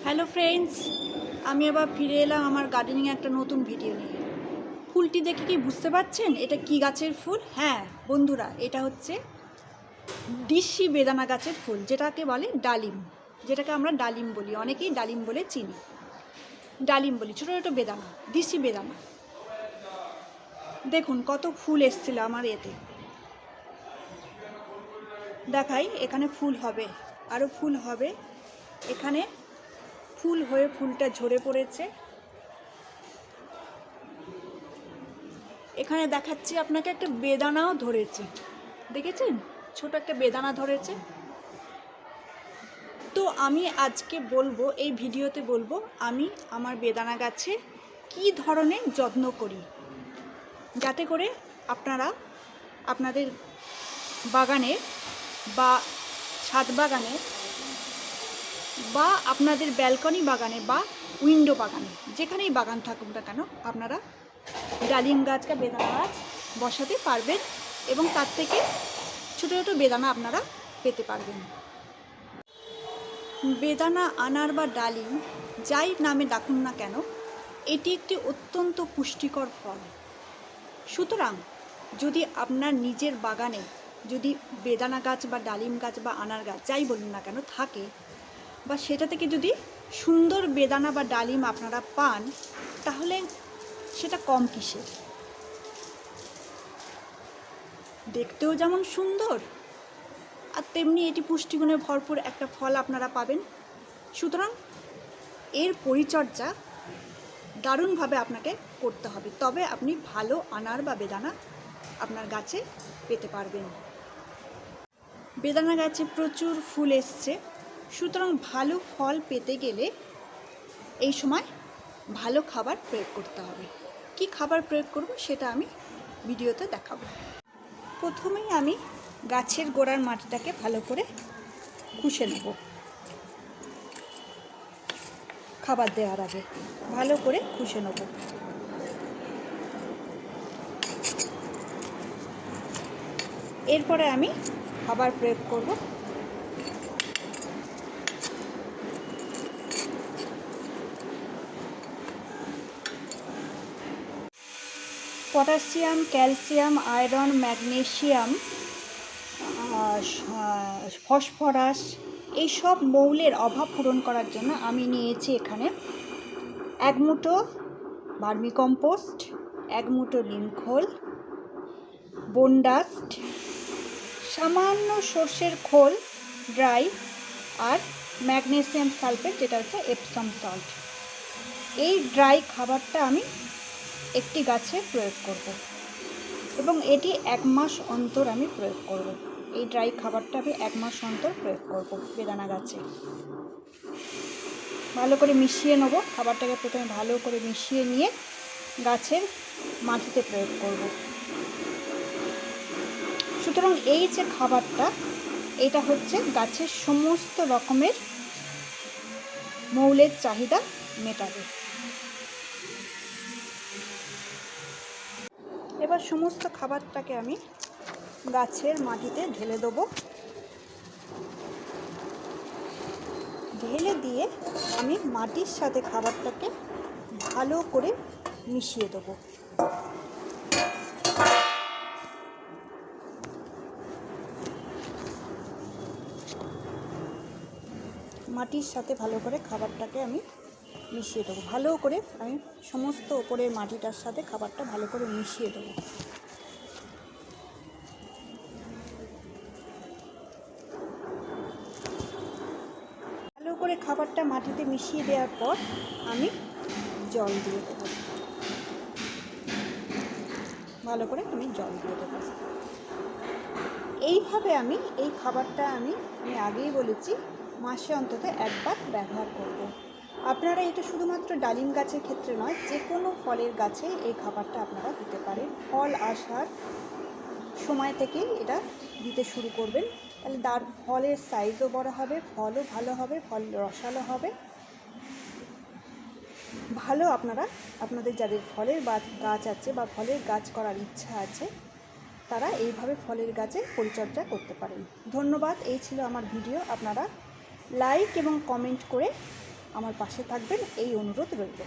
Hello friends, আমি আবার ফিরে এলাম আমার গার্ডেনিং একটা নতুন ভিডিও নিয়ে। ফুলটি দেখে কি বুঝতে পারছেন এটা কি গাছের ফুল? হ্যাঁ বন্ধুরা, এটা হচ্ছে ডিশি বেদানা গাছের ফুল, যেটাকে বলে ডালিম, যেটাকে আমরা ডালিম বলি, অনেকেই ডালিম বলে চিনি। ডালিম বলি, ছোটো ছোটো বেদানা, ডিশি বেদানা। দেখুন কত ফুল এসছিল আমার এতে। দেখাই, এখানে ফুল হবে, আরও ফুল হবে। এখানে ফুল হয়ে ফুলটা ঝরে পড়েছে। এখানে দেখাচ্ছি আপনাকে, একটা বেদানাও ধরেছে, দেখেছেন? ছোট একটা বেদানা ধরেছে। তো আমি আজকে বলবো, এই ভিডিওতে বলবো আমি আমার বেদানা গাছে কি ধরনের যত্ন করি, যাতে করে আপনারা আপনাদের বাগানে বা ছাদ বাগানে বা আপনাদের ব্যালকনি বাগানে বা উইন্ডো বাগানে, যেখানেই বাগান থাকুক না কেন, আপনারা ডালিম গাছ বা বেদানা গাছ বসাতে পারবেন এবং তার থেকে ছোটো ছোটো বেদানা আপনারা পেতে পারবেন। বেদানা, আনার বা ডালিম, যাই নামে ডাকুন না কেন, এটি একটি অত্যন্ত পুষ্টিকর ফল। সুতরাং যদি আপনার নিজের বাগানে যদি বেদানা গাছ বা ডালিম গাছ বা আনার গাছ যাই বলুন না কেন থাকে, বা সেটা থেকে যদি সুন্দর বেদানা বা ডালিম আপনারা পান, তাহলে সেটা কম কিসের। দেখতেও যেমন সুন্দর, আর তেমনি এটি পুষ্টিগুণে ভরপুর একটা ফল আপনারা পাবেন। সুতরাং এর পরিচর্যা দারুণভাবে আপনাকে করতে হবে, তবে আপনি ভালো আনার বা বেদানা আপনার গাছে পেতে পারবেন। বেদানা গাছে প্রচুর ফুল এসছে, সুতরাং ভালো ফল পেতে গেলে এই সময় ভালো খাবার প্রয়োগ করতে হবে। কি খাবার প্রয়োগ করব সেটা আমি ভিডিওতে দেখাবো। প্রথমেই আমি গাছের গোড়ার মাটিটাকে ভালো করে খুশে নেব। খাবার দেওয়ার আগে ভালো করে খুশে নেব। এরপরে আমি খাবার প্রয়োগ করব। Potassium, calcium, iron, magnesium, phosphorus, এইসব মৌলের অভাব পূরণ করার জন্য আমি নিয়েছি এখানে 1 মুঠো ভার্মিকম্পোস্ট, 1 মুঠো নিমখোল, বোনডাস্ট, সামান্য সর্ষের খোল ড্রাই, আর ম্যাগনেসিয়াম সালফেট, যেটা হচ্ছে এপসম সল্ট। এই ড্রাই খাবারটা আমি একটি গাছে প্রয়োগ করব এবং এটি 1 মাস অন্তর আমি প্রয়োগ করব। এই ড্রাই খাবারটা আমি 1 মাস অন্তর প্রয়োগ করব বেদানা গাছে। ভালো করে মিশিয়ে নেব খাবারটাকে, প্রথমে ভালো করে মিশিয়ে নিয়ে গাছের মাটিতে প্রয়োগ করব। সুতরাং এই যে খাবারটা, এটা হচ্ছে গাছের সমস্ত রকমের মৌলের চাহিদা মেটাবে। এবার সমস্ত খাবারটাকে আমি গাছের মাটিতে ঢেলে দেবো। ঢেলে দিয়ে আমি মাটির সাথে খাবারটাকে ভালো করে মিশিয়ে দেবো। মাটির সাথে ভালো করে খাবারটাকে আমি মিশিয়ে দেবো। ভালো করে আমি সমস্ত ওপরের মাটিটার সাথে খাবারটা ভালো করে মিশিয়ে দেবো। ভালো করে খাবারটা মাটিতে মিশিয়ে দেওয়ার পর আমি জল দিয়ে দেবো। ভালো করে আমি জল দিয়ে দেবো। এইভাবে আমি এই খাবারটা আমি আগেই বলেছি মাসে অন্তত একবার ব্যবহার করব। আপনারা এটা শুধুমাত্র ডালিম গাছের ক্ষেত্রে নয়, যে কোনো ফলের গাছে এই খাবারটা আপনারা দিতে পারেন। ফল আসার সময় থেকেই এটা দিতে শুরু করবেন, তাহলে তার ফলের সাইজও বড় হবে, ফলও ভালো হবে, ফল রসালো হবে। ভালো আপনারা আপনাদের যাদের ফলের গাছ আছে বা ফলের গাছ করার ইচ্ছা আছে, তারা এইভাবে ফলের গাছে পরিচর্যা করতে পারেন। ধন্যবাদ। এই ছিল আমার ভিডিও। আপনারা লাইক এবং কমেন্ট করে আমার পাশে থাকবেন এই অনুরোধ রইল।